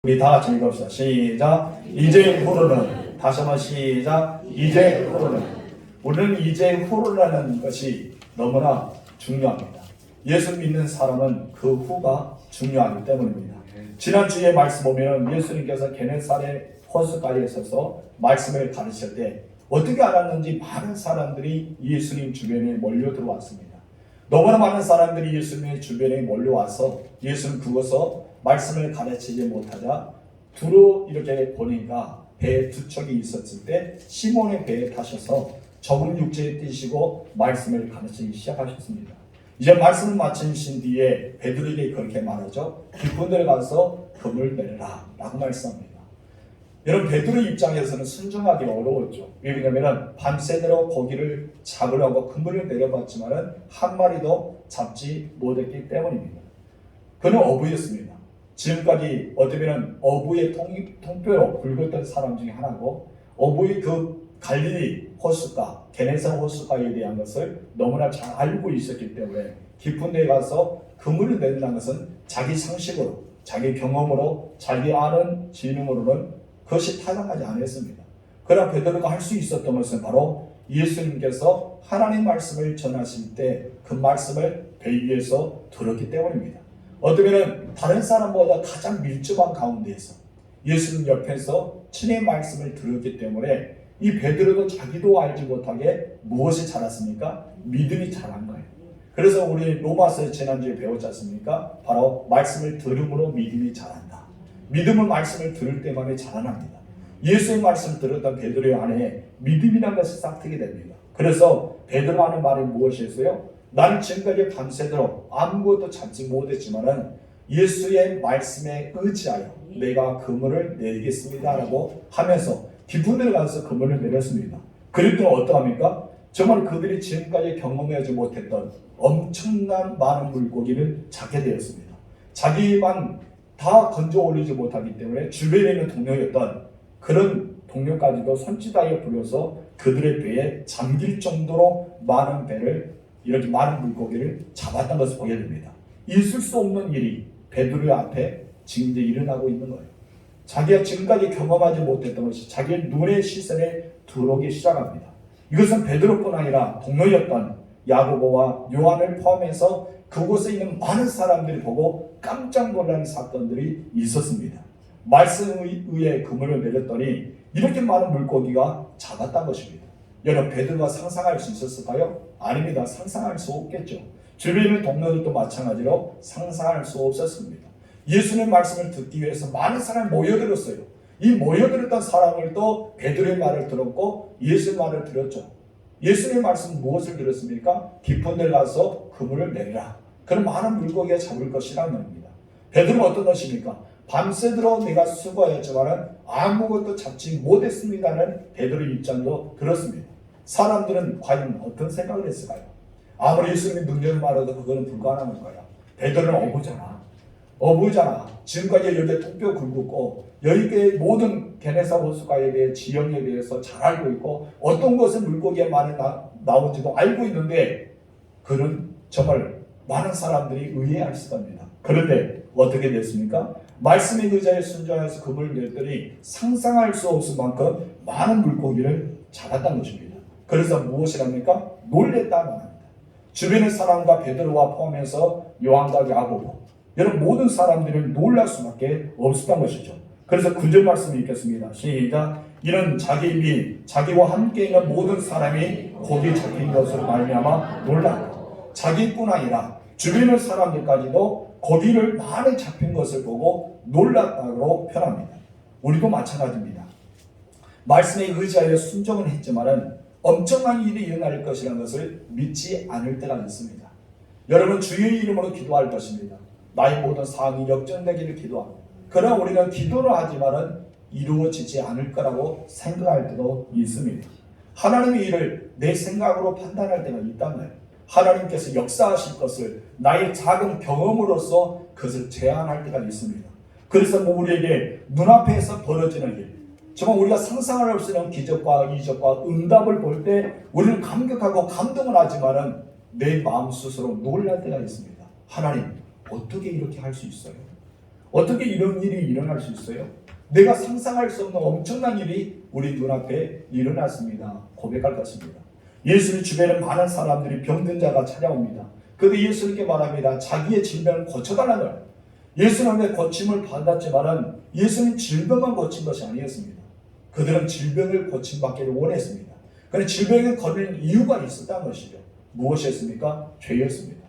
우리 다 같이 읽읍시다. 시작. 이제 후로는. 다시 한번 시작. 이제 후로는. 우리는 이제 후로라는 것이 너무나 중요합니다. 예수 믿는 사람은 그 후가 중요하기 때문입니다. 지난주에 말씀 보면 예수님께서 게네사렛 호숫가에 있어서 말씀을 가르칠 때 어떻게 알았는지 많은 사람들이 예수님 주변에 몰려 들어왔습니다. 너무나 많은 사람들이 예수님의 주변에 몰려와서 예수는 그것을 말씀을 가르치지 못하자 두루 이렇게 보니까 배에 두 척이 있었을 때 시몬의 배에 타셔서 적은 육지에 뛰시고 말씀을 가르치기 시작하셨습니다. 이제 말씀을 마치신 뒤에 베드로에게 그렇게 말하죠. 깊은 데를 가서 그물 내려라 라고 말씀합니다. 여러분, 베드로 입장에서는 순종하기 어려웠죠. 왜냐하면 밤새도록 고기를 잡으려고 그물을 내려봤지만 한 마리도 잡지 못했기 때문입니다. 그는 어부였습니다. 지금까지 어쩌면 어부의 통뼈로 굵었던 사람 중에 하나고, 어부의 그 갈릴리 호숫가, 게네사렛 호숫가에 대한 것을 너무나 잘 알고 있었기 때문에 깊은 데에 가서 그물을 내린다는 것은 자기 상식으로, 자기 경험으로, 자기 아는 지능으로는 그것이 타당하지 않았습니다. 그러나 베드로가 할 수 있었던 것은 바로 예수님께서 하나님 말씀을 전하실 때 그 말씀을 배 위에서 들었기 때문입니다. 어쩌면 다른 사람보다 가장 밀접한 가운데에서 예수님 옆에서 친의 말씀을 들었기 때문에 이 베드로도 자기도 알지 못하게 무엇이 자랐습니까? 믿음이 자란 거예요. 그래서 우리 로마서 지난주에 배웠지 않습니까? 바로 말씀을 들음으로 믿음이 자란다. 믿음은 말씀을 들을 때만에 자라납니다. 예수의 말씀을 들었던 베드로의 안에 믿음이라는 것이 싹트게 됩니다. 그래서 베드로가 하는 말이 무엇이었어요? 나는 지금까지 밤새도록 아무것도 잡지 못했지만은 예수의 말씀에 의지하여 내가 그물을 내리겠습니다 라고 하면서 깊은 데를 가서 그물을 내렸습니다. 그랬더니 어떠합니까? 정말 그들이 지금까지 경험하지 못했던 엄청난 많은 물고기를 잡게 되었습니다. 자기만 다 건져 올리지 못하기 때문에 주변에 있는 동료였던 그런 동료까지도 손짓하여 불려서 그들의 배에 잠길 정도로 많은 배를, 이렇게 많은 물고기를 잡았던 것을 보게 됩니다. 있을 수 없는 일이 베드로의 앞에 지금 이제 일어나고 있는 거예요. 자기가 지금까지 경험하지 못했던 것이 자기의 눈의 시선에 들어오기 시작합니다. 이것은 베드로뿐 아니라 동료였던 야고보와 요한을 포함해서 그곳에 있는 많은 사람들이 보고 깜짝 놀라는 사건들이 있었습니다. 말씀에 의해 그물을 내렸더니 이렇게 많은 물고기가 잡았던 것입니다. 여러분, 베드로가 상상할 수 있었을까요? 아닙니다. 상상할 수 없겠죠. 주변에 있는 동료들도 마찬가지로 상상할 수 없었습니다. 예수님의 말씀을 듣기 위해서 많은 사람이 모여들었어요. 이 모여들었던 사람을 또 베드로의 말을 들었고 예수의 말을 들었죠. 예수님의 말씀은 무엇을 들었습니까? 깊은 데를 가서 그물을 내리라. 그럼 많은 물고기가 잡을 것이라는 겁니다. 베드로는 어떤 것입니까? 밤새도록 내가 수고하였지만 아무것도 잡지 못했습니다는 베드로의 입장도 들었습니다. 사람들은 과연 어떤 생각을 했을까요? 아무리 예수님의 능력을 말해도 그거는 불가능한 거야. 베드로는 어부잖아. 지금까지 여기에 통뼈 굵고 여기에 모든 게네사렛 호숫가에 대해 지형에 대해서 잘 알고 있고 어떤 것은 물고기가 많이 나온지도 알고 있는데 그는 정말 많은 사람들이 의해했을 겁니다. 그런데 어떻게 됐습니까? 말씀의 의자에 순종해서 그물을 냈더니 상상할 수 없을 만큼 많은 물고기를 잡았다는 것입니다. 그래서 무엇이랍니까? 놀랬다는 말입니다. 주변의 사람과 베드로와 포함해서 요한과 야고보, 여러분 모든 사람들을 놀랄 수밖에 없었던 것이죠. 그래서 9절 말씀을 읽겠습니다. 시작. 이는 자기 및 자기와 함께 있는 모든 사람이 거기 잡힌 것으로 말미암아 놀랐고 자기뿐 아니라 주변의 사람들까지도 고기를 많이 잡힌 것을 보고 놀랐다고 표현합니다. 우리도 마찬가지입니다. 말씀에 의지하여 순종은 했지만은 엄청난 일이 일어날 것이라는 것을 믿지 않을 때가 있습니다. 여러분 주의 이름으로 기도할 것입니다. 나의 모든 사항이 역전되기를 기도합니다. 그러나 우리는 기도를 하지만은 이루어지지 않을 거라고 생각할 때도 있습니다. 하나님의 일을 내 생각으로 판단할 때가 있단 말이에요. 하나님께서 역사하실 것을 나의 작은 경험으로서 그것을 제안할 때가 있습니다. 그래서 우리에게 눈앞에서 벌어지는 일, 정말 우리가 상상할 수 있는 기적과 이적과 응답을 볼 때 우리는 감격하고 감동을 하지만은 내 마음 스스로 놀랄 때가 있습니다. 하나님, 어떻게 이렇게 할 수 있어요? 어떻게 이런 일이 일어날 수 있어요? 내가 상상할 수 없는 엄청난 일이 우리 눈앞에 일어났습니다. 고백할 것입니다. 예수님 주변에 많은 사람들이 병든 자가 찾아옵니다. 그런데 예수님께 말합니다. 자기의 질병을 고쳐달라는 거예요. 예수님의 고침을 받았지만은 예수님 질병만 고친 것이 아니었습니다. 그들은 질병을 고침받기를 원했습니다. 그런데 질병에 걸린 이유가 있었다는 것이죠. 무엇이었습니까? 죄였습니다.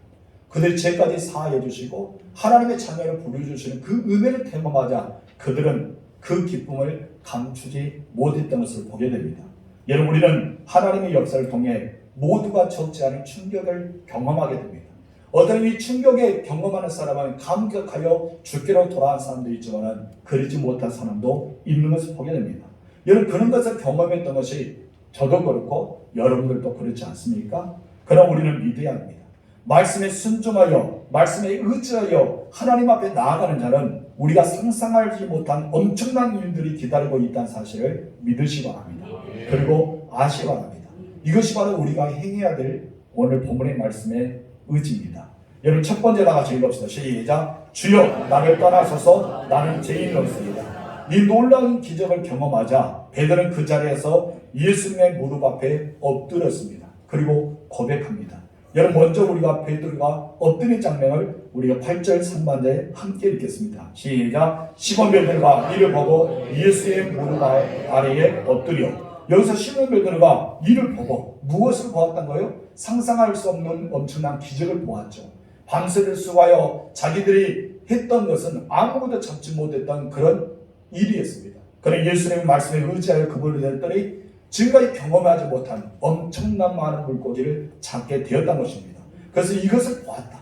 그들이 죄까지 사하여 주시고 하나님의 자녀를 부려주시는 그 은혜를 경험하자 그들은 그 기쁨을 감추지 못했던 것을 보게 됩니다. 여러분, 우리는 하나님의 역사를 통해 모두가 적지 않은 충격을 경험하게 됩니다. 어떤 이 충격에 경험하는 사람은 감격하여 주께로 돌아온 사람도 있지만 그러지 못한 사람도 있는 것을 보게 됩니다. 여러분, 그런 것을 경험했던 것이 저도 그렇고 여러분들도 그렇지 않습니까? 그럼 우리는 믿어야 합니다. 말씀에 순종하여 말씀에 의지하여 하나님 앞에 나아가는 자는 우리가 상상하지 못한 엄청난 일들이 기다리고 있다는 사실을 믿으시기 바랍니다. 그리고 아시기 바랍니다. 이것이 바로 우리가 행해야 될 오늘 본문의 말씀의 의지입니다. 여러분, 첫 번째 다 같이 읽읍시다. 시작. 주여 나를 떠나소서, 나는 죄인이었습니다. 이 놀라운 기적을 경험하자 베드로는 그 자리에서 예수님의 무릎 앞에 엎드렸습니다. 그리고 고백합니다. 여러분, 먼저 우리가 베드로가 엎드린 장면을 우리가 8절 3반절에 함께 읽겠습니다. 시작. 시몬 베드로가 이를 보고 예수의 무릎 아래에 엎드려. 여기서 시몬 베드로가 이를 보고 무엇을 보았던 거예요? 상상할 수 없는 엄청난 기적을 보았죠. 밤새를 수고하여 자기들이 했던 것은 아무것도 참지 못했던 그런 일이었습니다. 그러나 예수님의 말씀에 의지하여 그분을 했더니 지금까지 경험하지 못한 엄청난 많은 물고기를 잡게 되었던 것입니다. 그래서 이것을 보았다.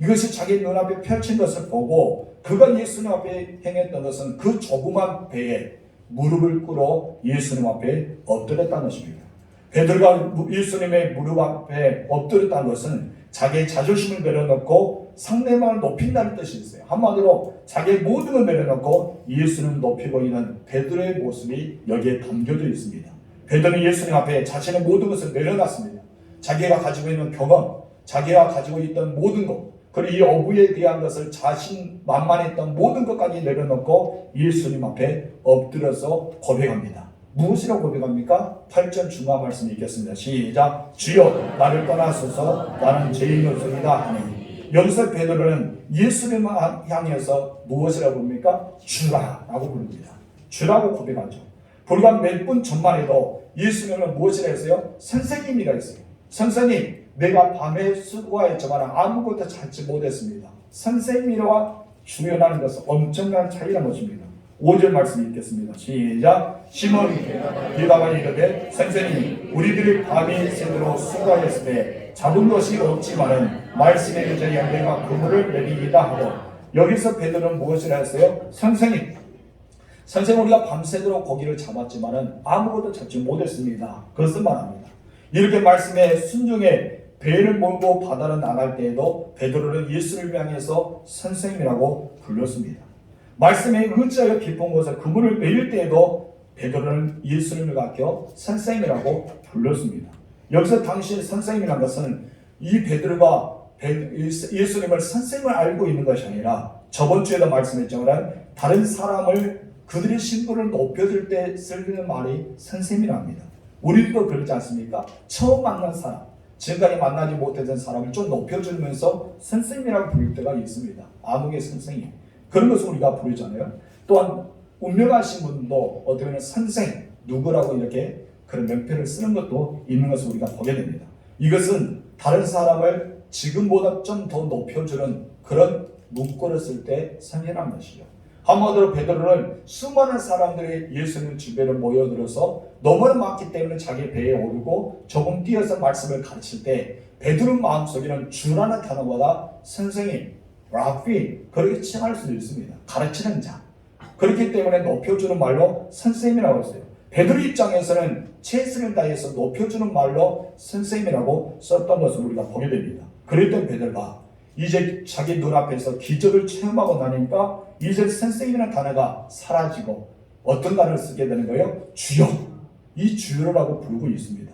이것이 자기 눈앞에 펼친 것을 보고 그가 예수님 앞에 행했던 것은 그 조그만 배에 무릎을 꿇어 예수님 앞에 엎드렸다는 것입니다. 베드로가 예수님의 무릎 앞에 엎드렸다는 것은 자기의 자존심을 내려놓고 상대방을 높인다는 뜻이 있어요. 한마디로 자기의 모든 걸 내려놓고 예수님을 높이고 있는 베드로의 모습이 여기에 담겨져 있습니다. 베드로는 예수님 앞에 자신의 모든 것을 내려놨습니다. 자기가 가지고 있는 경험, 자기가 가지고 있던 모든 것, 그리고 이 어부에 대한 것을 자신만만했던 모든 것까지 내려놓고 예수님 앞에 엎드려서 고백합니다. 무엇이라고 고백합니까? 8절 중간 말씀 읽겠습니다. 시작. 주여 나를 떠나소서, 나는 죄인이었습니다 하니. 여기서 베드로는 예수님을 향해서 무엇이라고 부릅니까? 주라라고 부릅니다. 주라고 고백하죠. 불과 몇 분 전만 해도 예수님은 무엇이라 했어요? 선생님이라 했어요. 선생님, 내가 밤에 수고하였지만 아무것도 찾지 못했습니다. 선생님이라고 주연하는 것은 엄청난 차이라는 것입니다. 5절 말씀 읽겠습니다. 시작. 시몬이 대답하여 이르되 선생님, 우리들이 밤이 새도록 수고하였을 때 잡은 것이 없지만은 말씀에 의지하여 내가 그물을 내리이다 하고. 여기서 베드로는 무엇이라 했어요? 선생님, 우리가 밤새도록 고기를 잡았지만은 아무것도 잡지 못했습니다. 그것을 말합니다. 이렇게 말씀에 순종해 배를 몰고 바다로 나갈 때에도 베드로는 예수를 향해서 선생님이라고 불렀습니다. 말씀에 의지하여 깊은 곳에 그물을 내릴 때에도 베드로는 예수님을 가르쳐 선생님이라고 불렀습니다. 여기서 당시 선생님이라는 것은 이 베드로가 예수님을 선생님을 알고 있는 것이 아니라 저번 주에도 말씀했지만 다른 사람을 그들의 신분을 높여줄 때 쓰는 말이 선생님이랍니다. 우리도 그렇지 않습니까? 처음 만난 사람, 지금까지 만나지 못했던 사람을 좀 높여주면서 선생님이라고 부를 때가 있습니다. 아무개 선생님. 그런 것을 우리가 부르잖아요. 또한 운명하신 분도 어떻게 보면 선생, 누구라고 이렇게 그런 명패를 쓰는 것도 있는 것을 우리가 보게 됩니다. 이것은 다른 사람을 지금보다 좀 더 높여주는 그런 문구를 쓸 때 선생님한 것이죠. 한마디로 베드로는 수많은 사람들이 예수님 주변에 모여들어서 너무나 많기 때문에 자기 배에 오르고 조금 뛰어서 말씀을 가르칠 때 베드로 마음속에는 주라는 단어보다 선생님, 라피 그렇게 칭할 수도 있습니다. 가르치는 자. 그렇기 때문에 높여주는 말로 선생님이라고 했어요. 베드로 입장에서는 최선을 다해서 높여주는 말로 선생님이라고 썼던 것을 우리가 보게 됩니다. 그랬던 베드로가 이제 자기 눈앞에서 기적을 체험하고 나니까 이제 선생님이라는 단어가 사라지고 어떤 단어를 쓰게 되는 거예요? 주여. 이 주여라고 부르고 있습니다.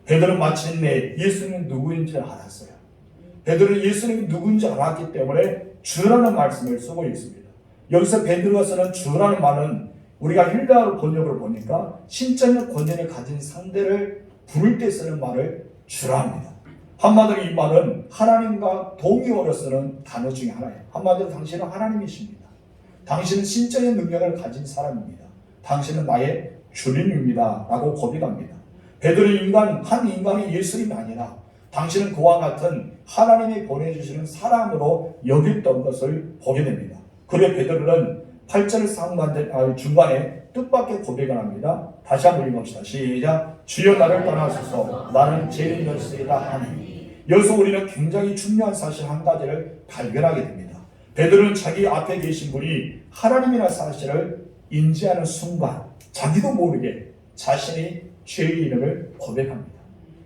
베드로는 마침내 예수님이 누구인지 알았어요. 베드로는 예수님이 누구인지 알았기 때문에 주라는 말씀을 쓰고 있습니다. 여기서 베드로가 쓰는 주라는 말은 우리가 헬라어 번역을 보니까 신적인 권위를 가진 상대를 부를 때 쓰는 말을 주라 합니다. 한마디로 이 말은 하나님과 동의어로 쓰는 단어 중에 하나예요. 한마디로 당신은 하나님이십니다. 당신은 신적인 능력을 가진 사람입니다. 당신은 나의 주님입니다. 라고 고백합니다. 베드로 한 인간이 예수님이 아니라 당신은 그와 같은 하나님이 보내주시는 사람으로 여겼던 것을 보게 됩니다. 그래 베드로는 8절 중간에 뜻밖의 고백을 합니다. 다시 한번 읽읍시다. 시작. 주여 나를 떠나소서 나는 죄인이었으리다 하니. 여기서 우리는 굉장히 중요한 사실 한 가지를 발견하게 됩니다. 베드로는 자기 앞에 계신 분이 하나님이라는 사실을 인지하는 순간 자기도 모르게 자신이 죄인임을 고백합니다.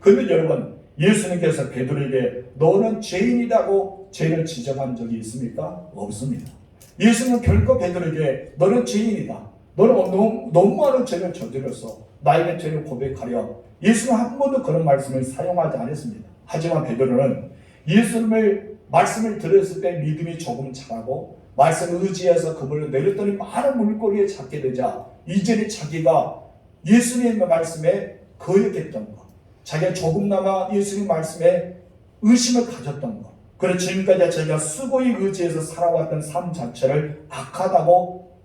그런데 여러분, 예수님께서 베드로에게 너는 죄인이라고 죄를 지적한 적이 있습니까? 없습니다. 예수님은 결코 베드로에게 너는 죄인이다, 너는 너무 많은 죄를 저질렀어, 나에게 죄를 고백하려, 예수는 한 번도 그런 말씀을 사용하지 않았습니다. 하지만 베드로는 예수님의 말씀을 들었을 때 믿음이 조금 자라고 말씀을 의지해서 그물을 내렸더니 많은 물고기에 잡게 되자 이제는 자기가 예수님의 말씀에 거역했던 것, 자기가 조금나마 예수님 말씀에 의심을 가졌던 것, 그래서 지금까지 자기가 수고에 의지해서 살아왔던 삶 자체를 악하다고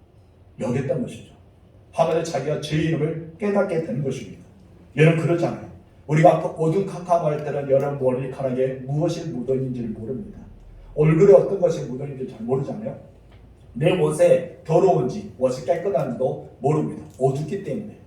여겼던 것이죠. 하면서 자기가 죄인임을 깨닫게 되는 것입니다. 여러분 그러잖아요. 우리가 어두운 캄캄할 때는 여러분 머리카락에 무엇이 묻어있는지를 모릅니다. 얼굴에 어떤 것이 묻어있는지 잘 모르잖아요. 내 옷에 더러운지 옷이 깨끗한지도 모릅니다. 어둡기 때문에.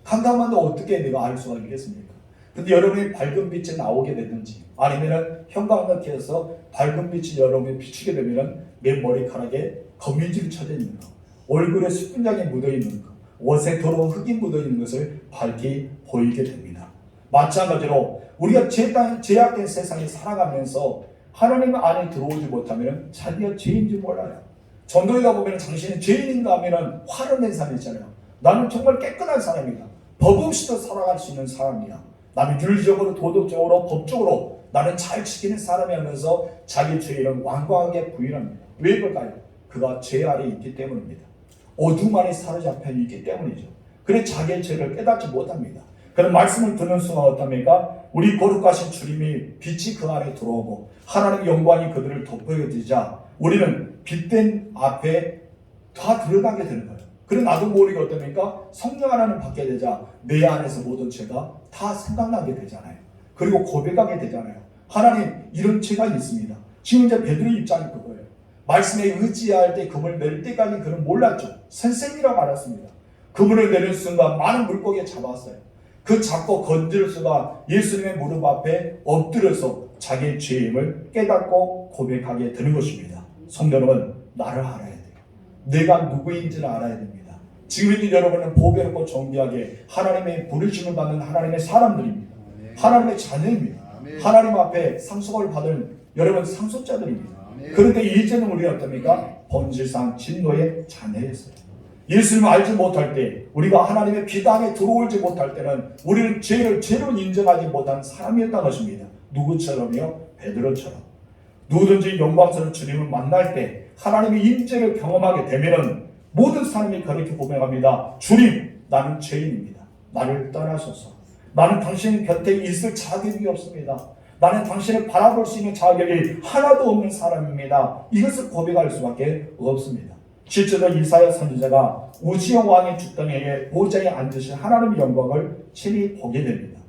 캄캄한데 어떻게 내가 알 수가 있겠습니까? 근데 여러분이 밝은 빛이 나오게 되든지 아니면은 형광등에서 밝은 빛이 여러분이 비추게 되면은 내 머리카락에 거미줄이 쳐져 있는 거, 얼굴에 수분장이 묻어 있는 거, 옷에 더러운 흙이 묻어 있는 것을 밝게 보이게 됩니다. 마찬가지로 우리가 죄악된 세상에 살아가면서 하나님 안에 들어오지 못하면 자기가 죄인지 몰라요. 전도에 가보면 당신이 죄인인가 하면 화를 낸 사람이 있잖아요. 나는 정말 깨끗한 사람이다, 법 없이도 살아갈 수 있는 사람이야, 나는 윤리적으로 도덕적으로 법적으로 나는 잘 지키는 사람이 하면서 자기 죄를 완고하게 부인합니다. 왜 그럴까요? 그가 죄 아래 있기 때문입니다. 어둠 안에 사로잡혀 있기 때문이죠. 그래 자기의 죄를 깨닫지 못합니다. 그런 말씀을 듣는 순간 어떻습니까? 우리 거룩하신 주님이 빛이 그 안에 들어오고 하나님의 영광이 그들을 덮어지자 우리는 빛된 앞에 다 들어가게 되는 거예요. 그래 나도 모르게 어떻습니까? 성령 하나님 받게 되자 내 안에서 모든 죄가 다 생각나게 되잖아요. 그리고 고백하게 되잖아요. 하나님 이런 죄가 있습니다. 지금 이제 베드로의 입장이 그거예요. 말씀에 의지할 때 그물을 내릴 때까지 그는 몰랐죠. 선생이라고 알았습니다. 그물을 내릴 순간 많은 물고기에 잡았어요. 그 잡고 건질 수가 예수님의 무릎 앞에 엎드려서 자기의 죄임을 깨닫고 고백하게 되는 것입니다. 성도 여러분, 나를 알아야 돼요. 내가 누구인지를 알아야 됩니다. 지금 여러분은 보배롭고 존귀하게 하나님의 부르심을 받는 하나님의 사람들입니다. 하나님의 자녀입니다. 하나님 앞에 상속을 받은 여러분 상속자들입니다. 그런데 이제는 우리가 어떻습니까? 본질상 진노의 자녀였어요. 예수님을 알지 못할 때, 우리가 하나님의 비단에 들어오지 못할 때는 우리는 죄를 죄로 인정하지 못한 사람이었다는 것입니다. 누구처럼요? 베드로처럼. 누구든지 영광스러운 주님을 만날 때 하나님의 임재를 경험하게 되면은 모든 사람이 그렇게 고백합니다. 주님, 나는 죄인입니다. 나를 떠나소서. 나는 당신 곁에 있을 자격이 없습니다. 나는 당신을 바라볼 수 있는 자격이 하나도 없는 사람입니다. 이것을 고백할 수밖에 없습니다. 실제로 이사야 선지자가 우시영 왕의 주덩이에 보좌에 앉으신 하나님의 영광을 친히 보게 됩니다.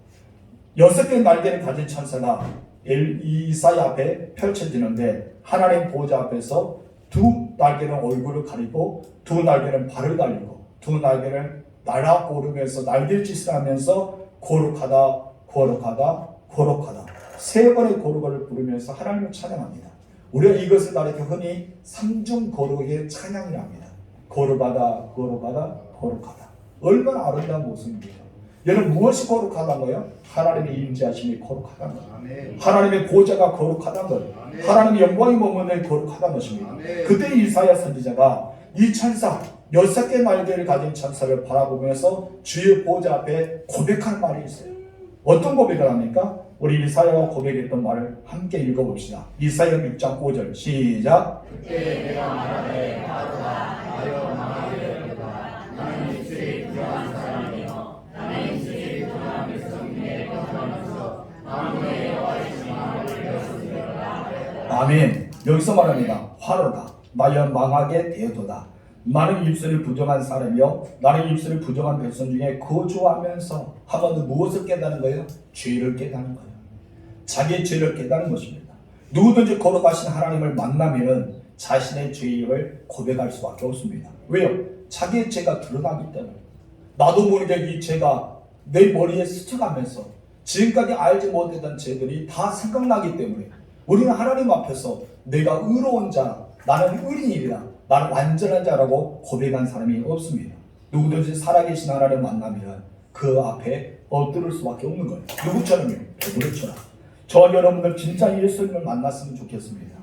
6개의 날개를 가진 천사가 이사야 앞에 펼쳐지는데 하나님 보좌 앞에서 두 날개는 얼굴을 가리고 두 날개는 발을 가리고 두 날개는 날아오르면서 날개짓을 하면서 거룩하다 거룩하다 거룩하다 세 번의 거룩을 부르면서 하나님을 찬양합니다. 우리가 이것을 가리켜 흔히 삼중 거룩의 찬양이랍니다. 거룩하다 거룩하다 거룩하다. 얼마나 아름다운 모습입니까? 여러분 무엇이 거룩하다는 거예요? 하나님의 임재하심이 거룩하다는 거예요. 하나님의 보좌가 거룩하다는 거예요. 하나님의 영광이 머무는 거룩하다는 것입니다. 그때 이사야 선지자가 이 천사 6개 날개를 가진 천사를 바라보면서 주의 보좌 앞에 고백할 말이 있어요. 어떤 고백을 합니까? 우리 이사야가 고백했던 말을 함께 읽어봅시다. 이사야 6장 5절 시작. 그때 내가 말하되 바로다 나여 망하게 되었도다. 나는 입술이 부정한 사람이요 나는 입술이 부정한 백성에게 거듭하면서 아무의 여호와의 마음을 잃었으리로다. 아멘. 여기서 말합니다. 화로다 나여 망하게 되었도다. 나는 입술이 부정한 사람이요 나는 입술이 부정한 백성 중에 거주하면서 하면 무엇을 깨닫는 거예요? 죄를 깨닫는 거예요. 자기의 죄를 깨닫는 것입니다. 누구든지 거룩하신 하나님을 만나면 자신의 죄를 고백할 수밖에 없습니다. 왜요? 자기의 죄가 드러나기 때문에. 나도 모르게 이 죄가 내 머리에 스쳐가면서 지금까지 알지 못했던 죄들이 다 생각나기 때문에 우리는 하나님 앞에서 내가 의로운 자, 나는 의인이다, 나는 완전한 자라고 고백한 사람이 없습니다. 누구든지 살아계신 하나님을 만나면 그 앞에 엎드릴 수밖에 없는 거예요. 누구처럼요? 베드로처럼. 저와 여러분들 진짜 예수님을 만났으면 좋겠습니다.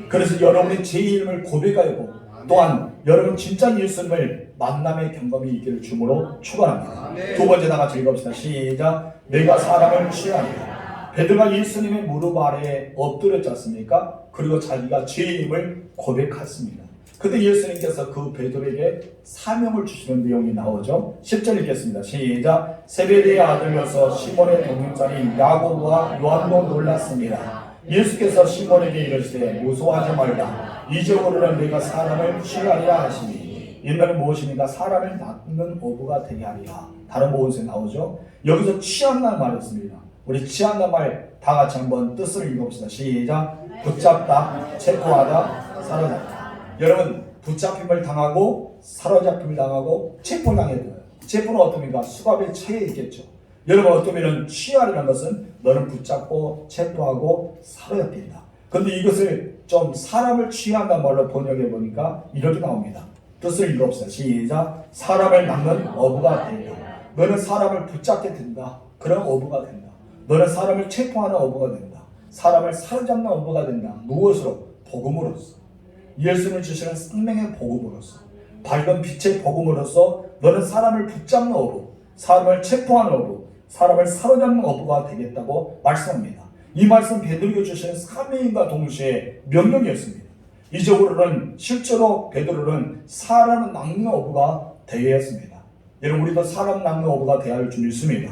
그래서 여러분의 제 이름을 고백하고 또한 여러분 진짜 예수님을 만남의 경험이 있기를 주므로 축원합니다. 두 번째 다 같이 읽읍시다. 시작. 내가 사람을 취하리라. 베드로가 예수님의 무릎 아래에 엎드렸지 않습니까? 그리고 자기가 죄임을 고백했습니다. 그때 예수님께서 그 베드로에게 사명을 주시는 내용이 나오죠. 10절 읽겠습니다. 시작. 세베대의 아들로서 시몬의 동생자인 야고보와 요한도 놀랐습니다. 예수께서 시몬에게 이르시되 무서워하지 말라. 이적으로는 내가 사람을 취하리라 하시니 이는 무엇입니까? 사람을 낚는 어부가 되게 하리라. 다른 모음새 나오죠. 여기서 취한다는 말이 있습니다. 우리 취한다는 말 다 같이 한번 뜻을 읽어봅시다. 시작. 붙잡다, 체포하다, 사로잡다. 여러분 붙잡힘을 당하고 사로잡힘을 당하고 체포당해야 돼요. 체포는 어떻습니까? 수갑에 차여 있겠죠. 여러분 어쩌면 취하리라는 것은 너는 붙잡고 체포하고 사로잡힌다. 그런데 이것을 좀 사람을 취한다는 말로 번역해 보니까 이렇게 나옵니다. 뜻을 읽어봅시다. 시작. 사람을 낚는 어부가 된다. 너는 사람을 붙잡게 된다. 그런 어부가 된다. 너는 사람을 체포하는 어부가 된다. 사람을 사로잡는 어부가 된다. 무엇으로? 복음으로써. 예수님을 주시는 생명의 복음으로써, 밝은 빛의 복음으로써 너는 사람을 붙잡는 어부, 사람을 체포하는 어부, 사람을 사로잡는 어부가 되겠다고 말씀합니다. 이 말씀 베드로에게 주시는 사명과 동시에 명령이었습니다. 이적으로는 실제로 베드로는 사람을 낚는 어부가 되어야 했습니다. 여러분 우리도 사람 낚는 어부가 되어야 할 줄 믿습니다.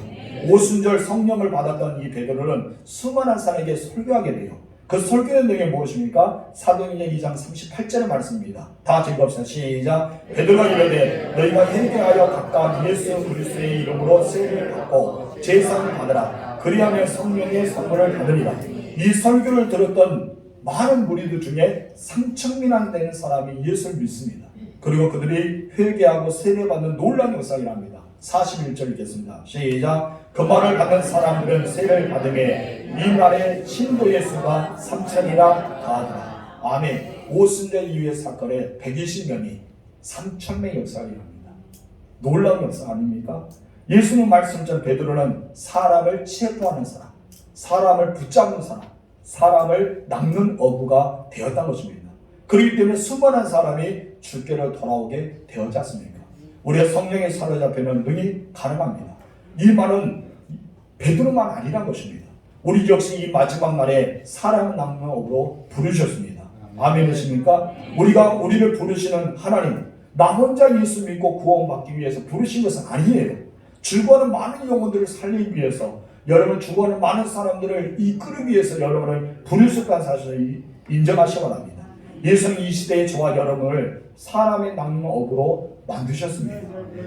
오순절 성령을 받았던 이 베드로는 수많은 사람에게 설교하게 돼요. 그 설교의 내용이 무엇입니까? 사도행전 2장 38절의 말씀입니다. 다 같이 읽읍시다. 시작. 베드로가 이르되 너희가 회개하여 각각 예수 그리스도의 이름으로 세례를 받고 제사를 받으라. 그리하면 성령의 선물을 받으리라. 이 설교를 들었던 많은 무리들 중에 3,000명 되는 사람이 예수를 믿습니다. 그리고 그들이 회개하고 세례받는 놀라운 역사가 일어납니다. 41절 읽겠습니다. 시작. 그 말을 받은 사람들은 세례를 받음에 이 날에 신도의 수가 3,000이나 다하더라. 아멘. 오순절 이후의 사건에 120명이 3,000명의 역사가 일어납니다. 놀라운 역사 아닙니까? 예수님 말씀처럼 베드로는 사람을 체포하는 사람, 사람을 붙잡는 사람, 사람을 낚는 어부가 되었다는 것입니다. 그렇기 때문에 수많은 사람이 주께로 돌아오게 되었지 않습니까? 우리의 성령에 사로잡히면 능히 가능합니다. 이 말은 베드로만 아니란 것입니다. 우리 역시 이 마지막 날에 사람 낚는 어부로 부르셨습니다. 아멘이십니까? 우리를 부르시는 하나님, 나 혼자 예수 믿고 구원받기 위해서 부르신 것은 아니에요. 죽어가는 많은 영혼들을 살리기 위해서, 여러분 죽어가는 많은 사람들을 이끌기 위해서 여러분을 부르셨다는 사실을 인정하시기 바랍니다. 예수는 이 시대의 저와 여러분을 사람의 낚는 어부로 만드셨습니다.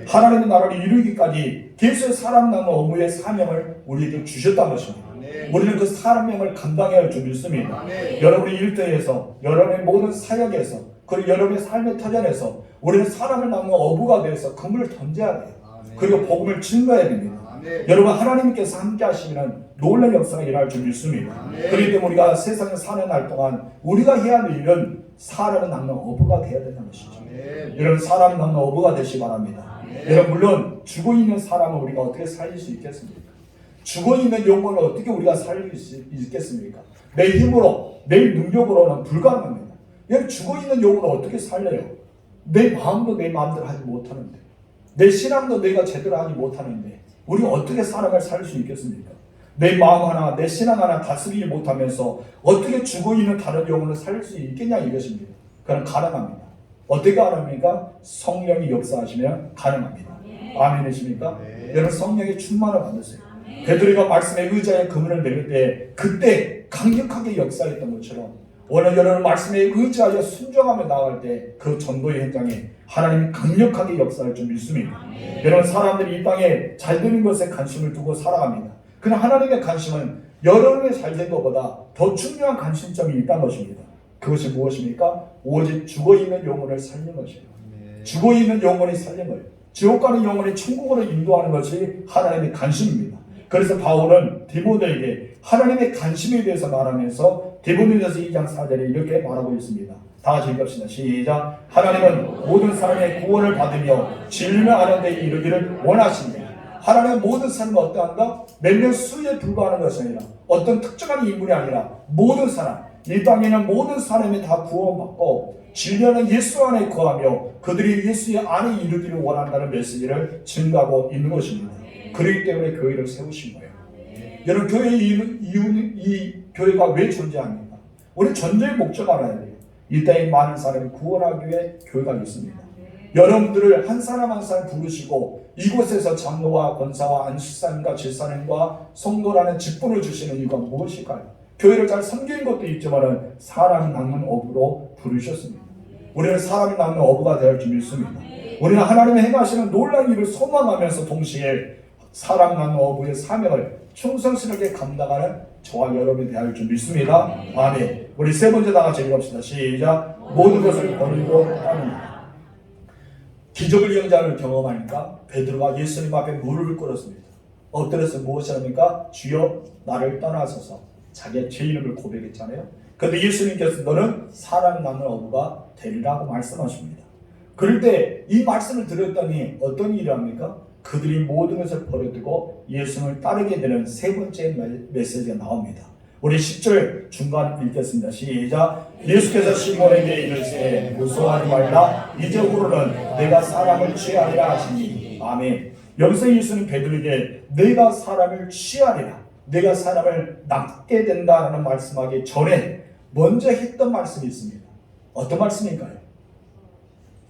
하나님의 나라를 이루기까지 계속 사람 낚는 어부의 사명을 우리에게 주셨다는 것입니다. 우리는 그 사명을 감당해야 할 줄 믿습니다. 여러분의 일터에서, 여러분의 모든 사역에서, 그리고 여러분의 삶의 터전에서 우리는 사람을 낚는 어부가 되어서 그물을 던져야 돼요. 그리고 복음을 증거해야 됩니다. 여러분 하나님께서 함께 하시면 놀라운 역사가 일어날 줄 믿습니다. 그렇기 때문에 우리가 세상에 사는 날 동안 우리가 해야 할 일은 사람을 낚는 어부가 되어야 된다는 것이죠. 여러분 사람을 낚는 어부가 되시기 바랍니다. 여러분 물론 죽어있는 사람을 우리가 어떻게 살릴 수 있겠습니까? 죽어있는 영혼을 어떻게 우리가 살릴 수 있겠습니까? 내 힘으로, 내 능력으로는 불가능합니다. 여러분 죽어있는 영혼을 어떻게 살려요? 내 마음도 내 마음대로 하지 못하는데, 내 신앙도 내가 제대로 하지 못하는데 우리가 어떻게 사람을 살릴 수 있겠습니까? 내 마음 하나, 내 신앙 하나 다스리지 못하면서 어떻게 죽어있는 다른 영혼을 살릴 수 있겠냐 이것입니다. 그건 가능합니다. 어떻게 가능합니까? 성령이 역사하시면 가능합니다. 아멘이십니까? 여러분 성령의 충만을 받으세요. 베드로가 말씀의 의자에 그물을 내릴 때 그때 강력하게 역사했던 것처럼 오늘 여러분 말씀에 의지하여 순종하며 나아갈 때 그 전도의 현장에 하나님이 강력하게 역사할 줄 믿습니다. 여러분 사람들이 이 땅에 잘되는 것에 관심을 두고 살아갑니다. 그러나 하나님의 관심은 여러분의 잘된 것보다 더 중요한 관심점이 있다는 것입니다. 그것이 무엇입니까? 오직 죽어있는 영혼을 살리는 것이에요. 죽어있는 영혼이 살리는 거예요. 지옥 가는 영혼이 천국으로 인도하는 것이 하나님의 관심입니다. 그래서 바울은 디모데에게 하나님의 관심에 대해서 말하면서 디모데전서 2장 4절에 이렇게 말하고 있습니다. 다 같이 읽읍시다. 시작. 하나님은 모든 사람의 구원을 받으며 진리를 아는 데 이르기를 원하십니다. 하나님은 모든 사람은 어떠한가? 몇몇 수에 불과하는 것이 아니라 어떤 특정한 인물이 아니라 모든 사람, 이 땅에 있는 모든 사람이 다 구원받고 진리하는 예수 안에 거하며 그들이 예수의 안에 이르기를 원한다는 메시지를 증거하고 있는 것입니다. 그렇기 때문에 교회를 세우신 거예요. 여러분 교회의 이유는 이 교회가 왜 존재합니까? 우리 전도의 목적 알아야 돼요. 이 땅에 많은 사람이 구원하기 위해 교회가 있습니다. 여러분들을 한 사람 한 사람 부르시고 이곳에서 장로와 권사와 안식사님과 집사님과 성도라는 직분을 주시는 이유가 무엇일까요? 교회를 잘 섬기는 것도 있지만 사람 낳는 어부로 부르셨습니다. 우리는 사람이 낳는 어부가 되어 줄 믿습니다. 우리는 하나님의 행하시는 놀라운 일을 소망하면서 동시에 사람 낳는 어부의 사명을 충성스럽게 감당하는 저와 여러분이 되어 줄 믿습니다. 아멘. 우리 세 번째 다 같이 읽읍시다. 시작. 모든 것을 버리고 따르라. 기적을 영장을 경험하니까 베드로가 예수님 앞에 무릎을 꿇었습니다. 엎드려서 무엇을 합니까? 주여 나를 떠나소서. 자기의 죄 이름을 고백했잖아요. 그런데 예수님께서 너는 사람 낳는 어부가 되리라고 말씀하십니다. 그럴 때 이 말씀을 들었더니 어떤 일을 합니까? 그들이 모든 것을 버려두고 예수님을 따르게 되는 세 번째 메시지가 나옵니다. 우리 10절 중간 읽겠습니다. 시작. 예수께서 시몬에게 이르시되 무서워하지 말라. 이제후로는 내가 사람을 취하리라 하시니. 아멘. 여기서 예수는 베드로에게 내가 사람을 취하리라, 내가 사람을 낫게 된다라는 말씀하기 전에 먼저 했던 말씀이 있습니다. 어떤 말씀일까요?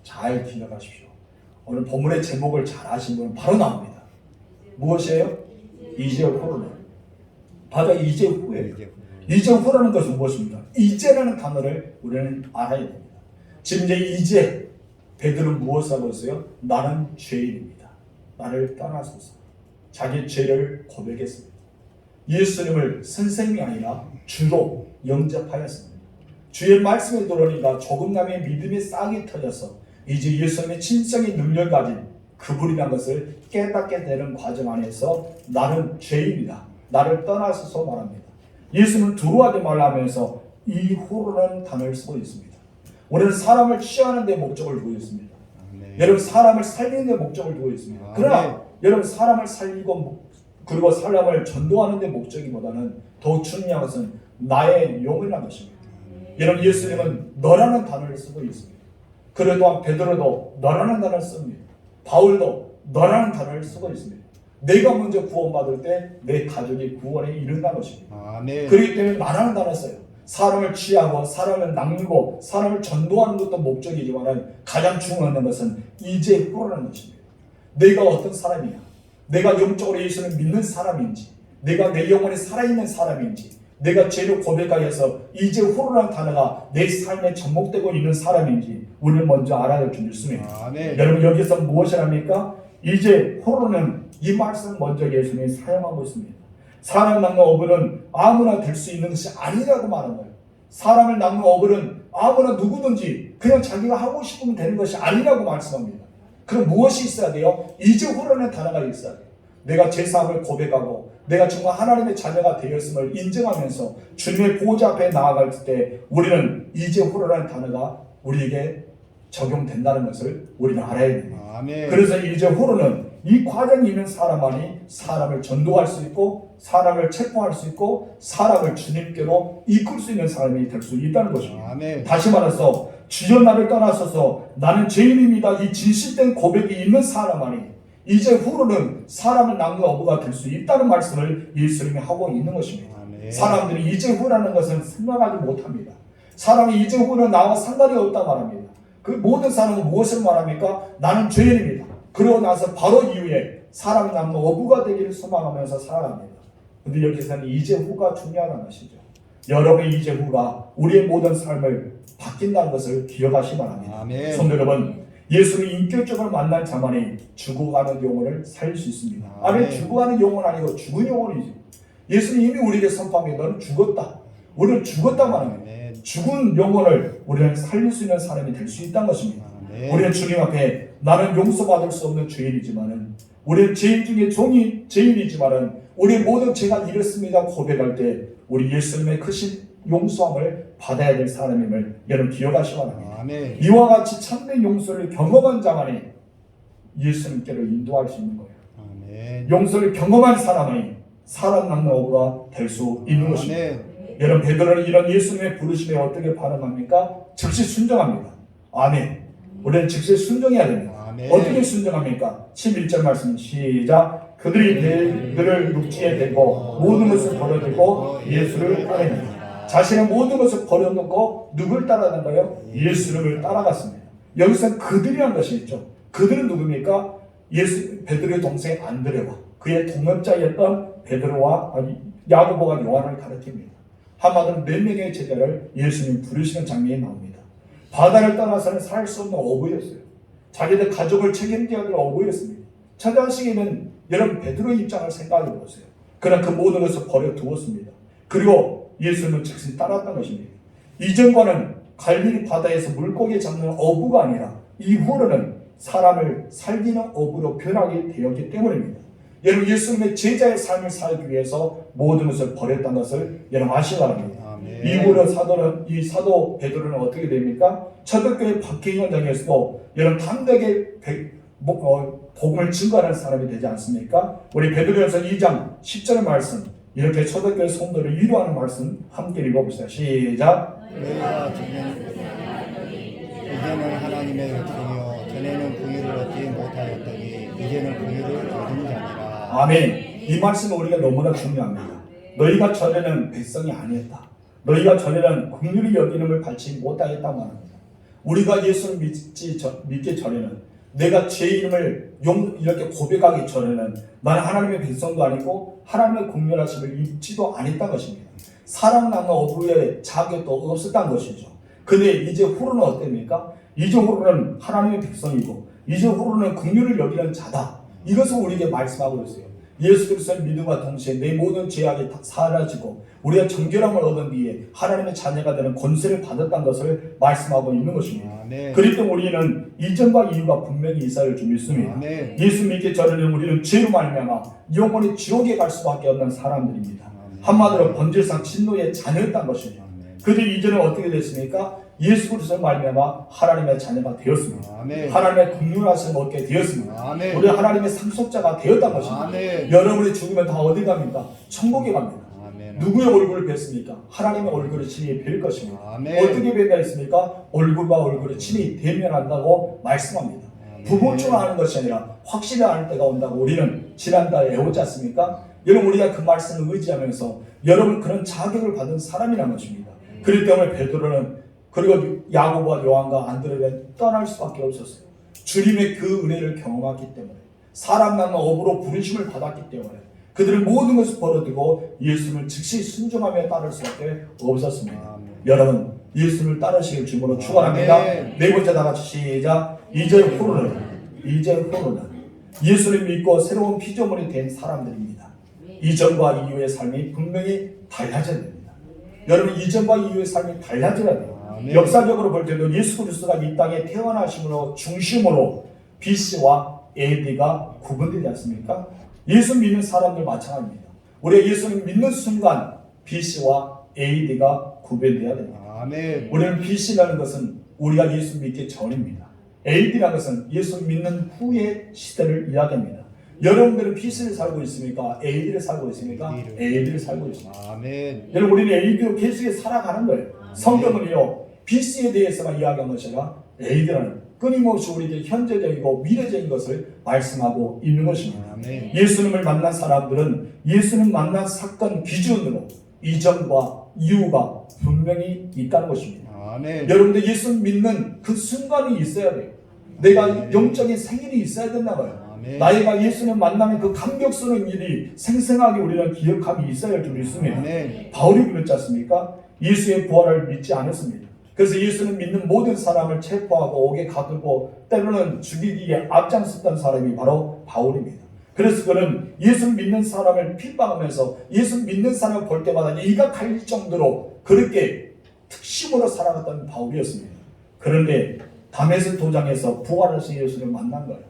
잘 기억하십시오. 오늘 본문의 제목을 잘 아신 분은 바로 나옵니다. 무엇이에요? 이제후로는. 바로 이제후예요. 이제후라는 것은 무엇입니까? 이제라는 단어를 우리는 알아야 됩니다. 지금 이제 베드로는 무엇을 하고 있어요? 나는 죄인입니다. 나를 떠나소서. 자기 죄를 고백했습니다. 예수님을 선생님이 아니라 주로 영접하였습니다. 주의 말씀에 들어오니까 조금남의 믿음의 싹이 터져서 이제 예수님의 진정의 능력을 가진 그분이라는 것을 깨닫게 되는 과정 안에서 나는 죄인이다, 나를 떠나소서 말합니다. 예수는 두려워하지 말라 하면서 이후로는 단어를 쓰고 있습니다. 우리는 사람을 취하는 데 목적을 두고 있습니다. 여러분 사람을 살리는 데 목적을 두고 있습니다. 그러나 여러분 사람을 살리고 그리고 사람을 전도하는 데 목적이보다는 더 중요한 것은 나의 영이라는 것입니다. 여러분 예수님은 너라는 단어를 쓰고 있습니다. 그래도 베드로도 너라는 단어를 씁니다. 바울도 너라는 단어를 쓰고 있습니다. 내가 먼저 구원받을 때 내 가족이 구원에 이른다는 것입니다. 아멘. 그렇기 때문에 나라는 단어를 써요. 사람을 취하고 사람을 낚고 사람을 전도하는 것도 목적이지만 가장 중요한 것은 이제후라는 것입니다. 내가 어떤 사람이냐, 내가 영적으로 예수를 믿는 사람인지, 내가 내 영혼에 살아있는 사람인지, 내가 죄를 고백하여서 이제후라는 단어가 내 삶에 접목되고 있는 사람인지 우리는 먼저 알아야 할 줄 믿습니다. 아멘. 여러분 여기서 무엇을 합니까? 이제후로는 이 말씀 먼저 예수님이 사용하고 있습니다. 사람 낚는 어부는 아무나 될 수 있는 것이 아니라고 말하는 거예요. 사람을 낚는 어부는 아무나 누구든지 그냥 자기가 하고 싶으면 되는 것이 아니라고 말씀합니다. 그럼 무엇이 있어야 돼요? 이제후로는 단어가 있어야 돼요. 내가 제 삶을 고백하고 내가 정말 하나님의 자녀가 되었음을 인정하면서 주님의 보좌 앞에 나아갈 때 우리는 이제후로라는 단어가 우리에게 적용된다는 것을 우리는 알아야 됩니다. 아멘. 그래서 이제후로는 이 과정이 있는 사람만이 사람을 전도할 수 있고 사람을 체포할 수 있고 사람을 주님께로 이끌 수 있는 사람이 될 수 있다는 것입니다. 아멘. 다시 말해서 주여 나를 떠나소서 나는 죄인입니다. 이 진실된 고백이 있는 사람만이 이제 후로는 사람을 낳는 어부가 될 수 있다는 말씀을 예수님이 하고 있는 것입니다. 아멘. 사람들이 이제 후라는 것은 생각하지 못합니다. 사람이 이제 후는 나와 상관이 없다 말합니다. 그 모든 사람은 무엇을 말합니까? 나는 죄인입니다. 그러고 나서 바로 이후에 사람이 낳는 어부가 되기를 소망하면서 살아갑니다. 근데 여기서는 이제 후가 중요하다는 것이죠. 여러분의 이제 후가 우리의 모든 삶을 바뀐다는 것을 기억하시기 바랍니다. 아멘. 성도 여러분, 예수를 인격적으로 만난 자만이 죽어가는 영혼을 살릴 수 있습니다. 아니, 아멘. 죽어가는 영혼 아니고 죽은 영혼이죠. 예수는 이미 우리에게 선포하며 너는 죽었다. 우리는 죽었다 말합니다. 아멘. 죽은 영혼을 우리는 살릴 수 있는 사람이 될 수 있다는 것입니다. 아멘. 우리는 주님 앞에 나는 용서받을 수 없는 죄인이지만은 우리는 죄인 중에 죄인이지만은 우리의 모든 죄가 이렇습니다 고백할 때 우리 예수님의 크신 용서함을 받아야 될 사람임을 여러분 기억하시기 바랍니다. 아멘. 이와 같이 참된 용서를 경험한 자만이 예수님께로 인도할 수 있는 거예요. 아멘. 용서를 경험한 사람이 사람 낳는 어부가 될 수 있는 것입니다. 아멘. 여러분 베드로는 이런 예수님의 부르심에 어떻게 반응합니까? 즉시 순종합니다. 아멘. 우리는 즉시 순종해야 됩니다. 아멘. 어떻게 순종합니까? 11절 말씀 시작. 그들이 배들을 육지에 대고 모든 것을 버려두고 예수를 따릅니다. 자신의 모든 것을 버려놓고 누굴 따라간다고요? 예수를 따라갔습니다. 여기서 그들이라는 것이 있죠. 그들은 누굽니까? 베드로의 동생 안드레와 그의 동업자였던 베드로와 야고보가 요한을 가르칩니다. 한마디로 4명의 제자를 예수님 부르시는 장면이 나옵니다. 바다를 떠나서는 살 수 없는 어부였어요. 자기들 가족을 책임져야 될 어부였습니다. 저 당시에는 여러분 베드로의 입장을 생각해 보세요. 그러나 그 모든 것을 버려두었습니다. 그리고 예수님은 즉시 따랐던 것입니다. 이전과는 갈릴리 바다에서 물고기 잡는 어부가 아니라 이후로는 사람을 살리는 어부로 변하게 되었기 때문입니다. 여러분 예수님의 제자의 삶을 살기 위해서 모든 것을 버렸다는 것을 여러분 아시기 바랍니다. 아멘. 이후로 이 사도 베드로는 어떻게 됩니까? 초대교회 박해 현장에서도 여러분 담대하게 복음을 증거하는 사람이 되지 않습니까? 우리 베드로전서 2장 10절의 말씀 이렇게 초대교회 성도를 위로하는 말씀 함께 읽어봅시다. 시작. 너희가 이제는 하나님의 덕분이요 전에는 긍휼을 얻지 못하였더니 이제는 긍휼을 얻은 자니라. 아멘. 이 말씀은 우리가 너무나 중요합니다. 너희가 전에는 백성이 아니었다. 너희가 전에는 긍휼히 여기는을 받지 못하였단 말입니다. 우리가 예수를 믿기 전에는 내가 죄인임을 이렇게 고백하기 전에는 나는 하나님의 백성도 아니고 하나님의 긍휼하심을 입지도 않았던 것입니다. 사람 낳는 어부의 자격도 없었던 것이죠. 근데 이제 후로는 어땠습니까? 이제 후로는 하나님의 백성이고 이제 후로는 긍휼을 여기는 자다. 이것을 우리에게 말씀하고 있어요. 예수 그리스도의 믿음과 동시에 내 모든 죄악이 다 사라지고 우리가 정결함을 얻은 뒤에 하나님의 자녀가 되는 권세를 받았다는 것을 말씀하고 있는 것입니다. 아멘. 그렇기 때문에 우리는 이전과 이후가 분명히 있어야 줄 믿습니다. 아멘. 예수 믿기 전에는 우리는 죄로 말미암아 영원히 지옥에 갈 수밖에 없는 사람들입니다. 아멘. 한마디로 본질상 진노의 자녀였던 것이죠. 아멘. 그들이 이제는 어떻게 됐습니까? 예수 그리스도를 말미암아 하나님의 자녀가 되었습니다. 아멘. 하나님의 긍휼하심을 얻게 되었습니다. 아멘. 우리 하나님의 상속자가 되었던 것입니다. 아멘. 여러분이 죽으면 다 어디 갑니까? 천국에 갑니다. 아멘. 누구의 얼굴을 뵀습니까? 하나님의 얼굴을 친히 뵐 것입니다. 아멘. 어떻게 뵌다 했습니까? 얼굴과 얼굴을 친히 대면한다고 말씀합니다. 아멘. 부분적으로 아는 것이 아니라 확실히 아는 때가 온다고 우리는 지난달에 외웠지 않습니까? 여러분 우리가 그 말씀을 의지하면서 여러분 그런 자격을 받은 사람이라는 것입니다. 그렇기 때문에 베드로는 그리고 야고보와 요한과 안드레는 떠날 수밖에 없었어요. 주님의 그 은혜를 경험했기 때문에 사람 낳는 어부로 부르심을 받았기 때문에 그들은 모든 것을 버려두고 예수님을 즉시 순종하며 따를 수밖에 없었습니다. 아멘. 여러분 예수님을 따르시길 주님으로 축원합니다. 아멘. 네 번째 다 같이 시작. 이제 후로는 예수를 믿고 새로운 피조물이 된 사람들입니다. 이전과 이후의 삶이 분명히 달라져야 됩니다. 여러분 이전과 이후의 삶이 달라져야 돼요. 아멘. 역사적으로 볼 때도 예수 그리스도가 이 땅에 태어나심으로 중심으로 BC와 AD가 구분되지 않습니까? 예수 믿는 사람들 마찬가지입니다. 우리가 예수를 믿는 순간 BC와 AD가 구별되어야 됩니다. 아멘. 우리는 BC라는 것은 우리가 예수 믿기 전입니다. AD라는 것은 예수 믿는 후의 시대를 이야기합니다. 여러분들은 BC를 살고 있습니까? AD를 살고 있습니까? AD를 살고 있습니다. 아멘. 여러분 우리는 AD로 계속 살아가는 거예요. 성경은요 BC에 대해서만 이야기한 것이 아니라 AD라는 끊임없이 우리에게 현재적이고 미래적인 것을 말씀하고 있는 것입니다. 아멘. 예수님을 만난 사람들은 예수님 만난 사건 기준으로 이전과 이후가 분명히 있다는 것입니다. 아멘. 여러분들 예수 믿는 그 순간이 있어야 돼요. 내가 영적인 생일이 있어야 된다 봐요. 아멘. 나이가 예수님 만나면 그 감격스러운 일이 생생하게 우리는 기억함이 있어야 할 줄 믿습니다. 아멘. 바울이 그랬지 않습니까? 예수의 부활을 믿지 않았습니다. 그래서 예수는 믿는 모든 사람을 체포하고 옥에 가두고 때로는 죽이기에 앞장섰던 사람이 바로 바울입니다. 그래서 그는 예수 믿는 사람을 핍박하면서 예수 믿는 사람을 볼 때마다 이가 갈릴 정도로 그렇게 특심으로 살아갔던 바울이었습니다. 그런데 다메섹 도장에서 부활하신 예수를 만난 거예요.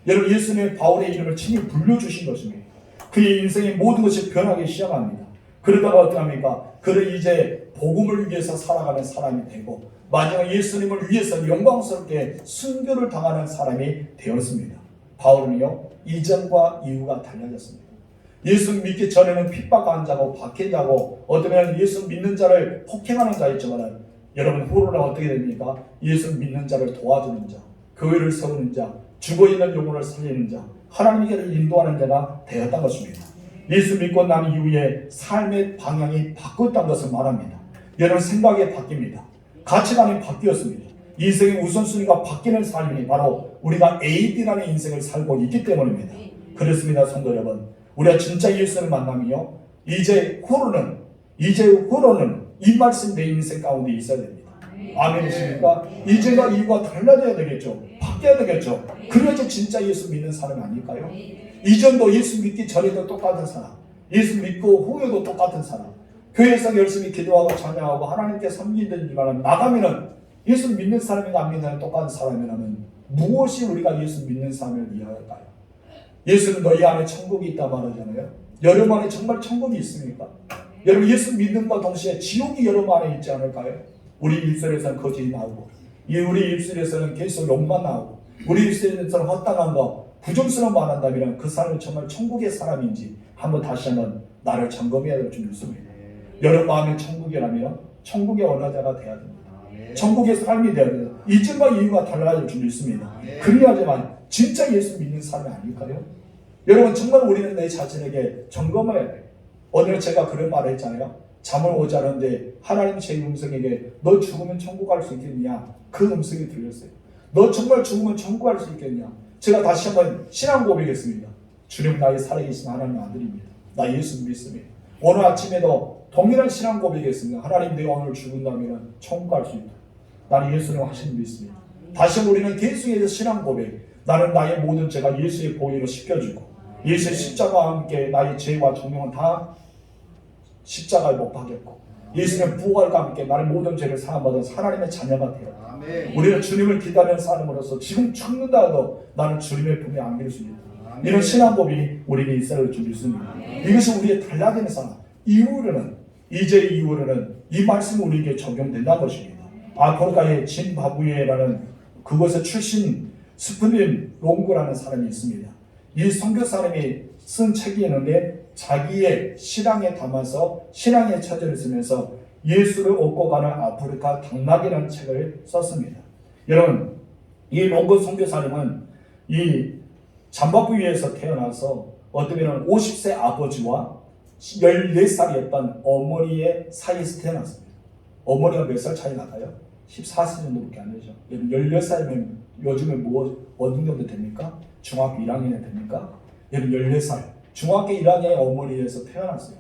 여러분, 예수님의 바울의 이름을 친히 불러주신 것입니다. 그의 인생의 모든 것이 변하기 시작합니다. 그러다가 어떻게 합니까? 그를 이제 복음을 위해서 살아가는 사람이 되고 마지막 예수님을 위해서 영광스럽게 순교를 당하는 사람이 되었습니다. 바울은요, 이전과 이후가 달라졌습니다. 예수 믿기 전에는 핍박한 자고 박해자고 어쩌면 예수 믿는 자를 폭행하는 자였지만 여러분, 후로는 어떻게 됩니까? 예수 믿는 자를 도와주는 자, 교회를 세우는 자, 죽어있는 영혼을 살리는 자, 하나님께를 인도하는 자가 되었던 것입니다. 예수 믿고 난 이후에 삶의 방향이 바뀌었다는 것을 말합니다. 여러분, 생각이 바뀝니다. 가치관이 바뀌었습니다. 인생의 우선순위가 바뀌는 삶이 바로 우리가 AD라는 인생을 살고 있기 때문입니다. 그렇습니다, 성도 여러분. 우리가 진짜 예수를 만나면요, 이제 후로는 이 말씀 내 인생 가운데 있어야 됩니다. 아멘이십니까? 이제가 이유가 달라져야 되겠죠. 바뀌어야 되겠죠. 그래야지 진짜 예수 믿는 사람이 아닐까요? 이전도 예수 믿기 전에도 똑같은 사람, 예수 믿고 후에도 똑같은 사람, 교회에서 열심히 기도하고 찬양하고 하나님께 섬기든지만 나가면은 예수 믿는 사람이나 안 믿는 사람이 똑같은 사람이라면 무엇이 우리가 예수 믿는 사람을 이해할까요? 예수는 너희 안에 천국이 있다 말하잖아요. 여러분 안에 정말 천국이 있습니까? 여러분, 예수 믿는과 동시에 지옥이 여러분 안에 있지 않을까요? 우리 입술에서는 거짓이 나오고, 우리 입술에서는 계속 욕만 나오고, 우리 입술에서는 헛당한 거, 부정스러운 말 한다면 그 사람은 정말 천국의 사람인지 다시 한번 나를 점검해야 될 줄 믿습니다. 여러분 마음에 천국이라면 천국의 언어자가 되어야 됩니다. 천국의 삶이 되어야 됩니다. 이전과 이유가 달라질 줄 믿습니다. 그래야지만 진짜 예수 믿는 사람이 아닐까요? 여러분, 정말 우리는 내 자신에게 점검해야 돼요. 오늘 제가 그런 말을 했잖아요. 잠을 오지 않았는데 하나님 제 음성에게 너 죽으면 천국 갈 수 있겠냐? 그 음성이 들렸어요. 너 정말 죽으면 천국 갈 수 있겠냐? 제가 다시 한번 신앙 고백했습니다. 주님, 나의 살아계신 하나님 아들입니다. 나 예수 믿습니다. 오늘 아침에도 동일한 신앙 고백했습니다. 하나님, 내가 오늘 죽은다면 천국 갈 수 있다. 나는 예수를 하시는 믿습니다. 다시 우리는 계속해서 신앙 고백. 나는 나의 모든 죄가 예수의 보혈로 씻겨주고 예수의 십자가와 함께 나의 죄와 종명은 다 십자가에 못 박혔고 예수님의 부활과 함께 나의 모든 죄를 사함받은 하나님의 자녀가 되었다. 우리는 주님을 기다리는 사람으로서 지금 죽는다 해도 나는 주님의 품에 안길 수 있다. 이런 신앙법이 우리에게 있어야 줄 믿습니다. 이것이 우리의 달라지는 사람. 이후로는 이 말씀이 우리에게 적용된다는 것입니다. 아프리카의 짐바브웨라는 그곳의 출신 스프린 롱고라는 사람이 있습니다. 이 선교사님이 쓴 책이 있는데 자기의 신앙에 담아서 신앙의 처지를 쓰면서 예수를 얻고 가는 아프리카 당락이라는 책을 썼습니다. 여러분, 이 롱고 선교사님은 이 잠바브웨에서 태어나서 어쩌면 50세 아버지와 14살이었던 어머니의 사이에서 태어났습니다. 어머니가 몇 살 차이 나나요? 14세 정도밖에 안 되죠. 14살이면 요즘에 어느 정도 됩니까? 중학교 1학년이 됩니까? 14살. 중학교 1학년의 어머니에서 태어났어요.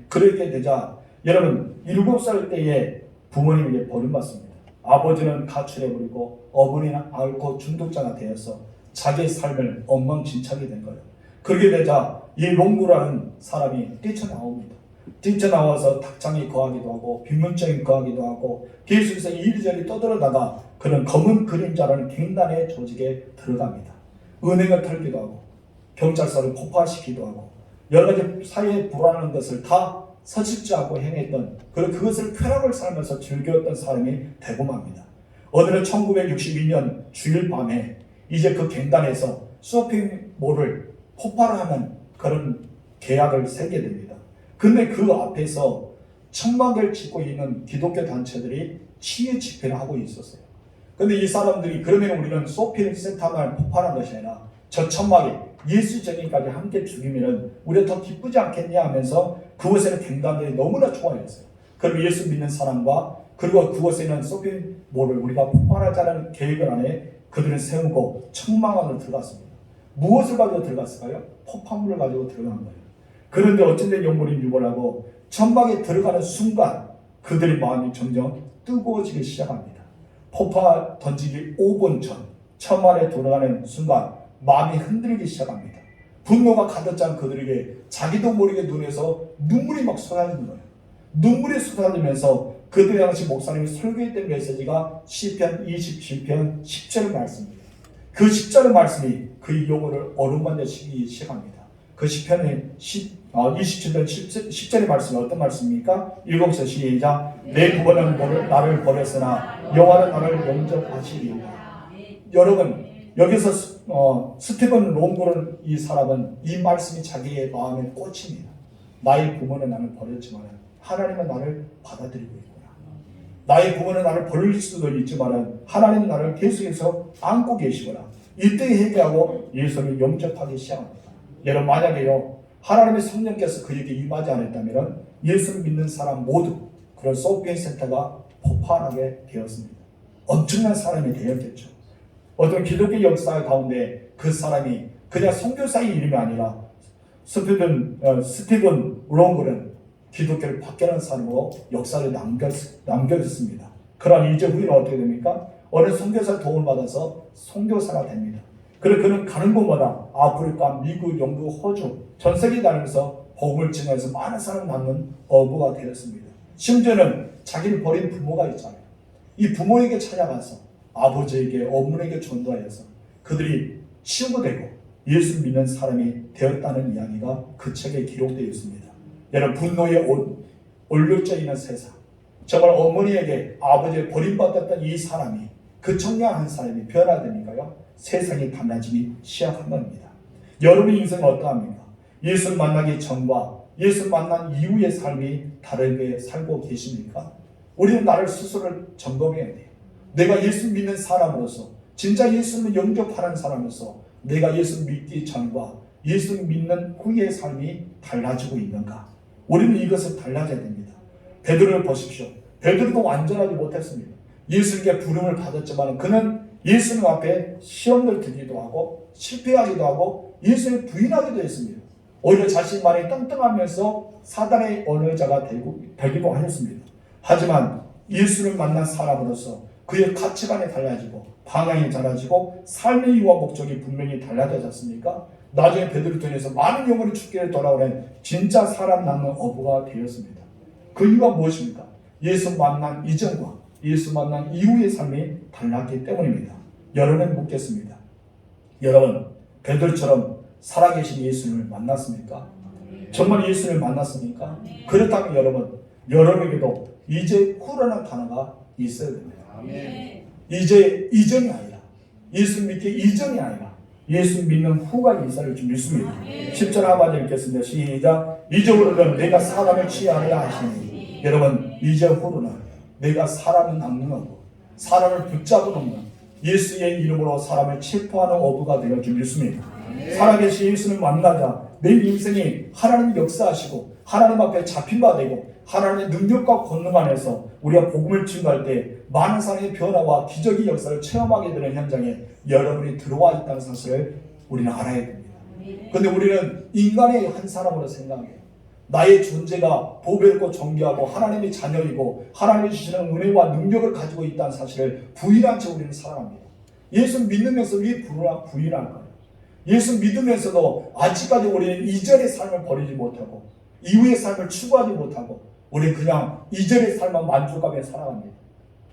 그렇게 되자 여러분 7살 때에 부모님에게 버림받습니다. 아버지는 가출해버리고 어머니는 알코올 중독자가 되어서 자기의 삶을 엉망진창이 된 거예요. 그렇게 되자 이 롱구라는 사람이 뛰쳐나옵니다. 뛰쳐나와서 닭장에 거하기도 하고 빈문증에 거하기도 하고 계속해서 이리저리 떠들어다가 그런 검은 그림자라는 갱단의 조직에 들어갑니다. 은행을 털기도 하고 경찰서를 폭파시키기도 하고 여러 가지 사회에 불안한 것을 다 서슴지 않고 행했던 그것을 쾌락을 살면서 즐겼던 사람이 되고 맙니다. 어느 1962년 주일 밤에 이제 그 갱단에서 쇼핑몰을 폭발을 하는 그런 계약을 세게 됩니다. 근데 그 앞에서 천막을 짓고 있는 기독교 단체들이 치유 집회를 하고 있었어요. 근데 이 사람들이 그러면 우리는 소필 센터만 폭발한 것이 아니라 저 천막에 예수 정인까지 함께 죽이면은 우리가 더 기쁘지 않겠냐 하면서 그곳에는 갱단들이 너무나 좋아했어요. 그럼 예수 믿는 사람과 그리고 그곳에는 소필몰을 우리가 폭발하자는 계획을 안에 그들은 세우고 천막 안으로 들어갔습니다. 무엇을 가지고 들어갔을까요? 폭탄물을 가지고 들어간 거예요. 그런데 어쩐된 영물이 유발하고 천막에 들어가는 순간 그들의 마음이 점점 뜨거워지기 시작합니다. 폭파 던지기 5분 전 천막에 들어가는 순간 마음이 흔들리기 시작합니다. 분노가 가득 찬 그들에게 자기도 모르게 눈에서 눈물이 막 쏟아지는 거예요. 눈물이 쏟아지면서 그들 당시 목사님이 설교했던 메시지가 시편 27편 10절 말씀입니다. 그 10절 말씀이 그의 영혼을 어루만지기 시작합니다. 그 시편의 27편 10절의 말씀은 어떤 말씀입니까? 읽어보세요. 시작. 내 부모는 나를 버렸으나 여호와는 나를 영접하시리이다. 여러분 여기서 스티븐 롱고는 이 사람은 이 말씀이 자기의 마음에 꽂힙니다. 나의 부모는 나를 버렸지만 하나님은 나를 받아들이고 있구나. 나의 부모는 나를 버릴 수도 있지만 하나님은 나를 계속해서 안고 계시구나. 이때 회개하고 예수를 영접하기 시작합니다. 여러분 만약에요 하나님의 성령께서 그에게 임하지 않았다면 예수를 믿는 사람 모두 그런 소피아 센터가 폭발하게 되었습니다. 엄청난 사람이 되었겠죠. 어떤 기독교 역사 가운데 그 사람이 그냥 선교사의 이름이 아니라 스티븐 롱그는 기독교를 바뀌는 사람으로 역사를 남겼습니다. 그러나 이제 후에는 어떻게 됩니까? 어느 선교사의 도움을 받아서 선교사가 됩니다. 그래서 그는 가는 곳마다 아프리카, 미국, 영국, 호주 전 세계 다니면서 복음을 증거해서 많은 사람을 낳는 어부가 되었습니다. 심지어는 자기를 버린 부모가 있잖아요. 이 부모에게 찾아가서 아버지에게 어머니에게 전도하여서 그들이 치유되고 예수 믿는 사람이 되었다는 이야기가 그 책에 기록되어 있습니다. 여러분 분노에 올려져 있는 세상 정말 어머니에게 아버지의 버림받았던 이 사람이 그 청량한 사람이 변화되니까요 세상이 달라지기 시작한 겁니다. 여러분의 인생은 어떠합니까? 예수를 만나기 전과 예수를 만난 이후의 삶이 다르게 살고 계십니까? 우리는 나를 스스로를 점검해야 돼요. 내가 예수 믿는 사람으로서 진짜 예수를 영접하는 사람으로서 내가 예수 믿기 전과 예수 믿는 후의 삶이 달라지고 있는가? 우리는 이것을 달라져야 됩니다. 베드로를 보십시오. 베드로도 완전하지 못했습니다. 예수님께 부름을 받았지만 그는 예수님 앞에 시험을 들기도 하고 실패하기도 하고 예수를 부인하기도 했습니다. 오히려 자신만이 뚱뚱하면서 사단의 언어자가 되기도 하였습니다. 하지만 예수를 만난 사람으로서 그의 가치관이 달라지고 방향이 달라지고 삶의 이유와 목적이 분명히 달라지지 않습니까? 나중에 베드로 통해서 많은 영혼이 죽게 돌아오는 진짜 사람 낳는 어부가 되었습니다. 그 이유가 무엇입니까? 예수 만난 이전과 예수 만난 이후의 삶이 달랐기 때문입니다. 여러분은 묻겠습니다. 여러분 베드로처럼 살아계신 예수를 만났습니까? 정말 예수를 만났습니까? 그렇다면 여러분에게도 이제 후라는 단어가 있어야 됩니다. 이제 이전이 아니라 예수 믿기 이전이 아니라 예수 믿는 후가 있어야 줄 믿습니다. 10절 한마디 읽겠습니다. 시작. 이제후로는 내가 사람을 취하려 하시니 여러분 이제후로는 내가 사람을 낚는 어부 사람을 붙잡은 없는 예수의 이름으로 사람을 체포하는 어부가 되어 줄 믿습니다. 살아계신 예수를 만나자 내 인생이 하나님 역사하시고 하나님 앞에 잡힌 바 되고 하나님의 능력과 권능 안에서 우리가 복음을 증거할 때 많은 사람의 변화와 기적의 역사를 체험하게 되는 현장에 여러분이 들어와 있다는 사실을 우리는 알아야 됩니다. 그런데 우리는 인간의 한 사람으로 생각해요. 나의 존재가 보배롭고 존귀하고 하나님의 자녀이고 하나님이 주시는 은혜와 능력을 가지고 있다는 사실을 부인한 채 우리는 살아갑니다. 예수 믿으면서 왜 부인할까요? 예수 믿으면서도 아직까지 우리는 이전의 삶을 버리지 못하고 이후의 삶을 추구하지 못하고 우리는 그냥 이전의 삶만 만족하며 살아갑니다.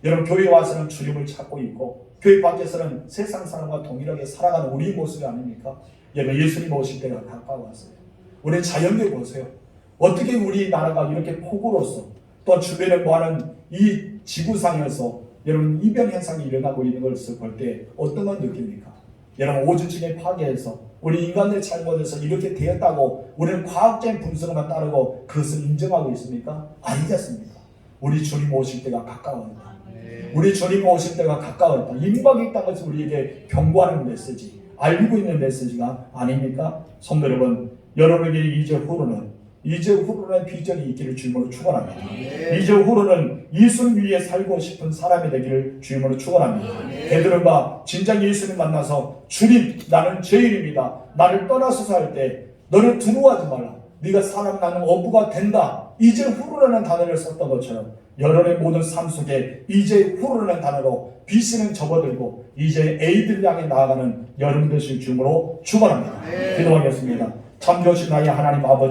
여러분 교회 와서는 주님을 찾고 있고 교회 밖에서는 세상 사람과 동일하게 살아가는 우리의 모습이 아닙니까? 여러분 예수님 오실 때가 가까웠어요. 우리 자연계 보세요. 어떻게 우리나라가 이렇게 폭우로서 또 주변에 많은 이 지구상에서 여러분 이변 현상이 일어나고 있는 것을 볼 때 어떤 건 느낍니까? 여러분 오주층의 파괴에서 우리 인간의 잘못에서 이렇게 되었다고 우리는 과학적인 분석만 따르고 그것을 인정하고 있습니까? 아니겠습니까? 우리 주님 오실 때가 가까워요. 우리 주님 오실 때가 가까웠다. 임박이 있다는 것을 우리에게 경고하는 메시지, 알리고 있는 메시지가 아닙니까? 성도 여러분, 여러분에게 이제 후로는 비전이 있기를 주님으로 축원합니다. 이제 후로는 예수님 위에 살고 싶은 사람이 되기를 주님으로 축원합니다. 베드로가 진작 예수님 만나서 주님, 나는 죄인입니다. 나를 떠나서서 할 때 너를 두려워하지 말라. 네가 사람 나는 어부가 된다. 이제 후로라는 단어를 썼던 것처럼 여러분의 모든 삶 속에 이제 후로라는 단어로 BC는 접어들고 이제 A들 향해 나아가는 여러분 되실 주님으로 축원합니다. 기도하겠습니다. 참 좋으신 나의 하나님 아버지,